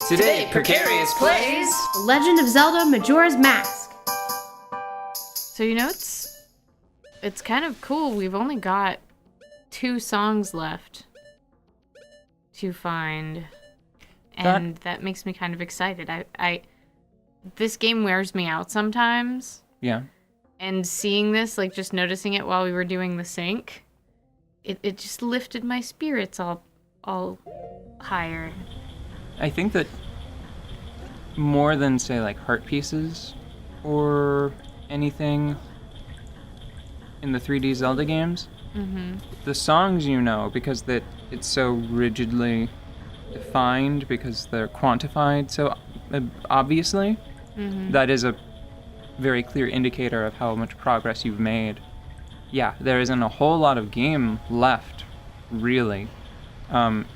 Today, Precarious plays The Legend of Zelda Majora's Mask. So it's kind of cool. We've only got 2 songs left to find, and that makes me kind of excited. This game wears me out sometimes. Yeah. And seeing this, like just noticing it while we were doing the sync, it just lifted my spirits all higher. I think that more than, say, like heart pieces or anything in the 3D Zelda games, the songs because it's so rigidly defined, because they're quantified so obviously, that is a very clear indicator of how much progress you've made. Yeah, there isn't a whole lot of game left, really. Now,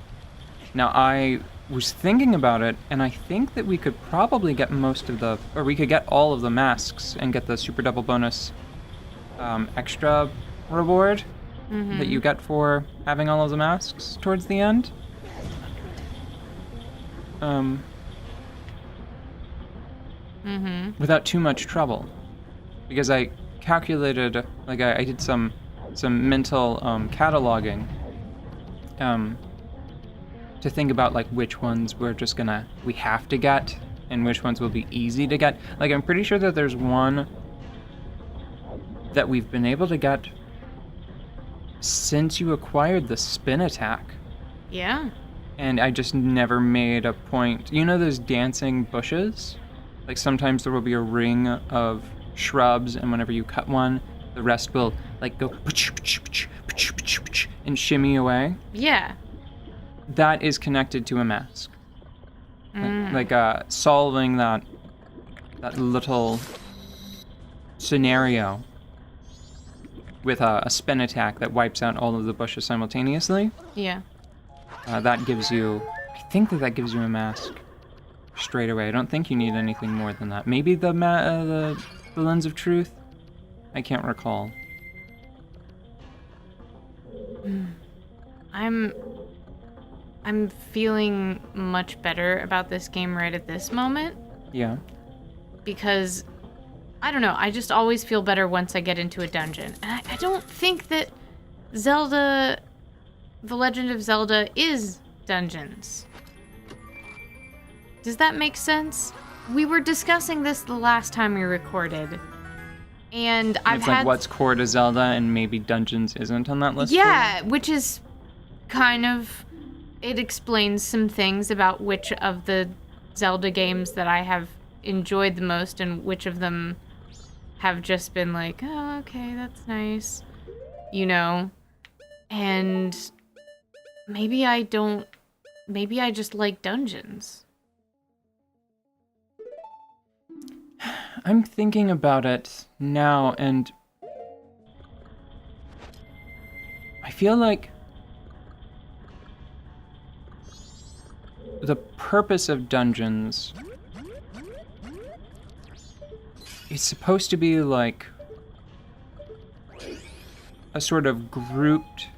I was thinking about it, and I think that we could probably get we could get all of the masks and get the super double bonus extra reward that you get for having all of the masks towards the end. Without too much trouble, because I calculated, like I did some mental cataloging to think about like which ones we have to get and which ones will be easy to get. Like I'm pretty sure that there's one that we've been able to get since you acquired the spin attack. Yeah. And I just never made a point. You know those dancing bushes? Like sometimes there will be a ring of shrubs, and whenever you cut one, the rest will like go and shimmy away. Yeah. That is connected to a mask. Like solving that little scenario with a spin attack that wipes out all of the bushes simultaneously. Yeah. That gives you, I think that gives you a mask straight away. I don't think you need anything more than that. Maybe the lens of truth? I can't recall. I'm feeling much better about this game right at this moment. Yeah. Because, I don't know, I just always feel better once I get into a dungeon. And I don't think that Zelda, The Legend of Zelda is dungeons. Does that make sense? We were discussing this the last time we recorded. And It's like what's core to Zelda, and maybe dungeons isn't on that list. Yeah, which is kind of... It explains some things about which of the Zelda games that I have enjoyed the most and which of them have just been like, oh, okay, that's nice. And maybe I just like dungeons. I'm thinking about it now, and I feel like the purpose of dungeons is supposed to be like a sort of grouped,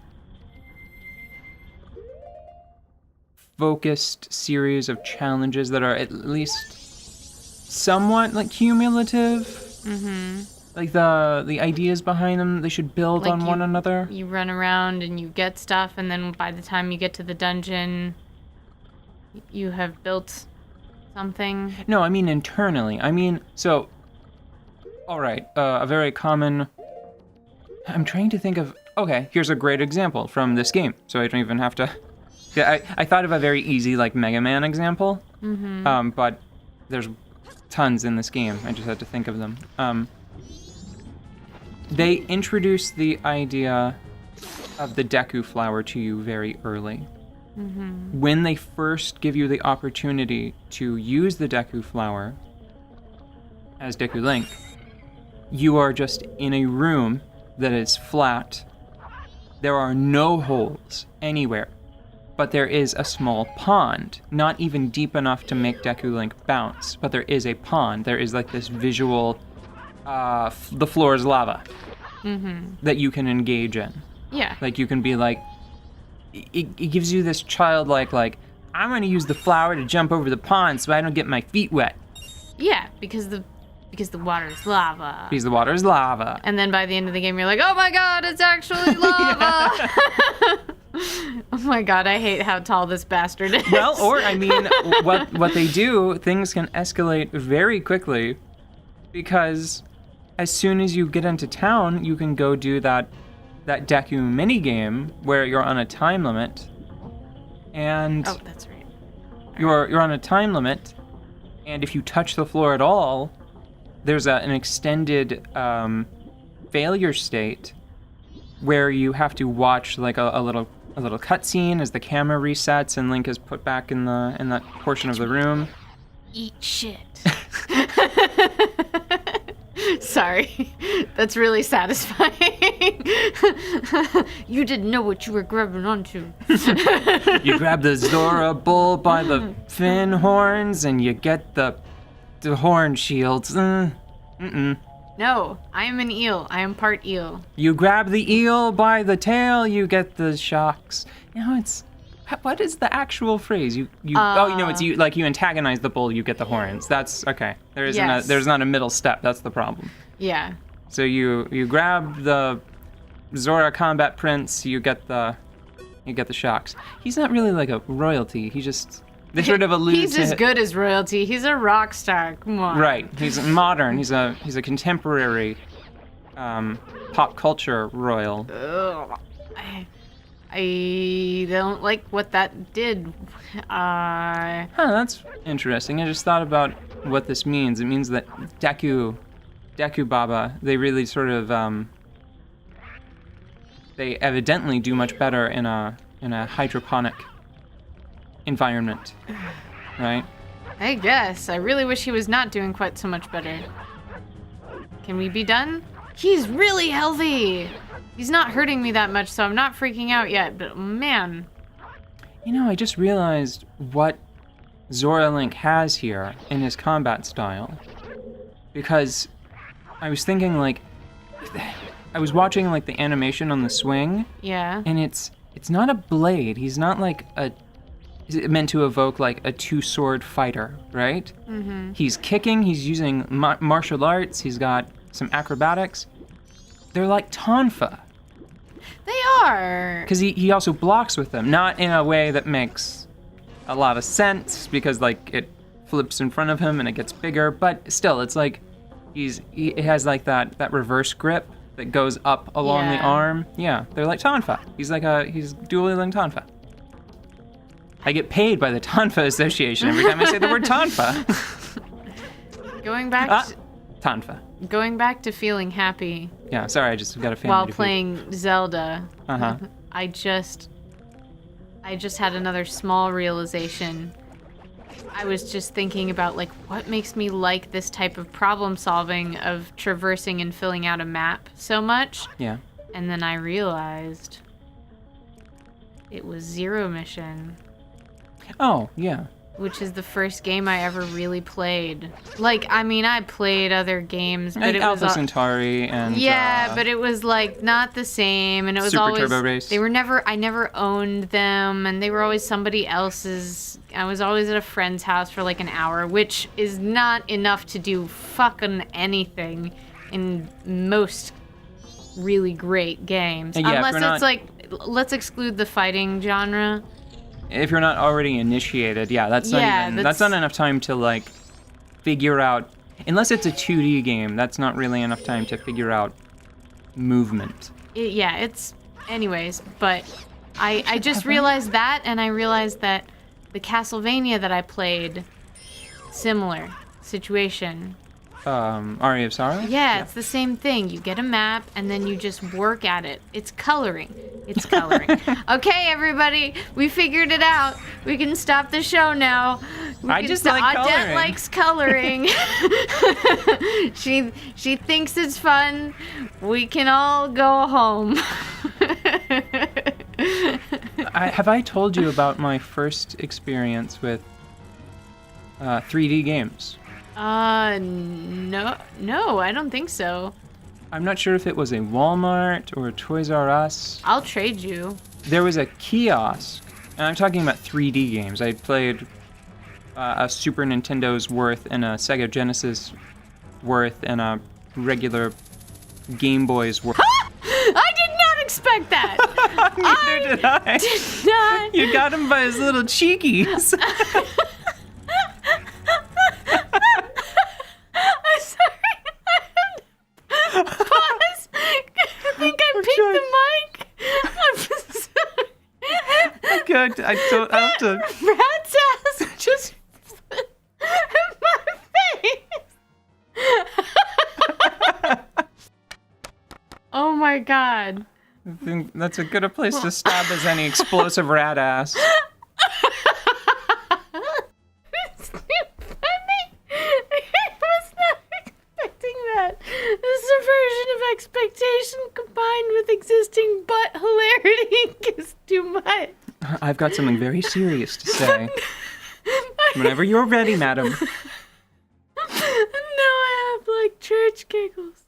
focused series of challenges that are at least somewhat like cumulative. Like the ideas behind them, they should build Like on one another. You run around and you get stuff, and then by the time you get to the dungeon, you have built something. No, I mean internally. So, all right, a very common... I'm trying to think of... Okay, here's a great example from this game, so I don't even have to... Yeah, I thought of a very easy, like, Mega Man example, but there's tons in this game. I just had to think of them. They introduced the idea of the Deku Flower to you very early. When they first give you the opportunity to use the Deku Flower as Deku Link, you are just in a room that is flat. There are no holes anywhere, but there is a small pond, not even deep enough to make Deku Link bounce, but there is a pond. There is like this visual, the floor is lava that you can engage in. Yeah. Like you can be like, it gives you this childlike, like, I'm gonna use the flower to jump over the pond so I don't get my feet wet. Yeah, because the water is lava. Because the water is lava. And then by the end of the game, you're like, oh my god, it's actually lava. Oh my god, I hate how tall this bastard is. Well, or I mean, what they do, things can escalate very quickly, because as soon as you get into town, you can go do that Deku minigame where you're on a time limit, and Oh, that's right. you're on a time limit, and if you touch the floor at all, there's an extended failure state where you have to watch like a little cutscene as the camera resets and Link is put back in that portion of the room. Eat shit. Sorry, that's really satisfying. You didn't know what you were grabbing onto. You grab the Zora bull by the fin horns and you get the horn shields. No, I am an eel. I am part eel. You grab the eel by the tail, you get the shocks. You know, what is the actual phrase? It's you, like you antagonize the bull, you get the horns. That's okay. There's not a middle step. That's the problem. Yeah. So you grab the Zora Combat Prince, you get the shocks. He's not really like a royalty. They sort of allude to. He's as good as royalty. He's a rock star. Come on. Right. He's modern. He's a contemporary pop culture royal. Ugh. I don't like what that did. That's interesting. I just thought about what this means. It means that Deku Baba, they really sort of they evidently do much better in a hydroponic environment, right? I guess. I really wish he was not doing quite so much better. Can we be done? He's really healthy! He's not hurting me that much, so I'm not freaking out yet, but man. You know, I just realized what Zora Link has here in his combat style. Because I was thinking, like, I was watching, like, the animation on the swing. Yeah. And it's not a blade. He's not, like, meant to evoke, like, a two-sword fighter, right? Mm-hmm. He's kicking, he's using martial arts, he's got some acrobatics. They're like Tonfa. They are. Because he also blocks with them, not in a way that makes a lot of sense, because, like, it flips in front of him and it gets bigger, but still, it's like he has, like, that reverse grip that goes up along the arm. Yeah, they're like Tonfa. He's dual-wielding Tonfa. I get paid by the Tonfa Association every time I say the word Tonfa. Tonfa. Going back to feeling happy. Yeah, sorry, I just got a family while playing Zelda. Uh-huh. I just had another small realization. I was just thinking about, like, what makes me like this type of problem solving of traversing and filling out a map so much. Yeah. And then I realized it was Zero Mission. Oh, yeah. Which is the first game I ever really played. Like, I mean, I played other games, but it was Alpha Centauri and but it was like not the same, and it was Super always Turbo Race. I never owned them, and they were always somebody else's. I was always at a friend's house for like an hour, which is not enough to do fucking anything in most really great games, unless it's like, let's exclude the fighting genre. If you're not already initiated, that's not enough time to, like, figure out, unless it's a 2D game, that's not really enough time to figure out movement. Anyways, but I just realized that, and I realized that the Castlevania that I played, similar situation. Aria of Sorrow? Yeah, it's the same thing. You get a map, and then you just work at it. It's coloring. Okay, everybody, we figured it out. We can stop the show now. Audette likes coloring. She thinks it's fun. We can all go home. Have I told you about my first experience with 3D games? No, I don't think so. I'm not sure if it was a Walmart or a Toys R Us. I'll trade you. There was a kiosk And I'm talking about 3D games. I played a Super Nintendo's worth and a Sega Genesis worth and a regular Game Boy's worth. I did not expect that. Neither did I. Did not. You got him by his little cheekies. I'm sorry. Pause. I think I picked the mic. I'm sorry. God, I have to. Rat's ass just in my face. Oh my god. I think that's as good a place to stop as any explosive rat ass. It's too funny. I was not expecting that. This subversion of expectation combined with existing butt hilarity is too much. I've got something very serious to say. Whenever you're ready, madam. Now I have like church giggles.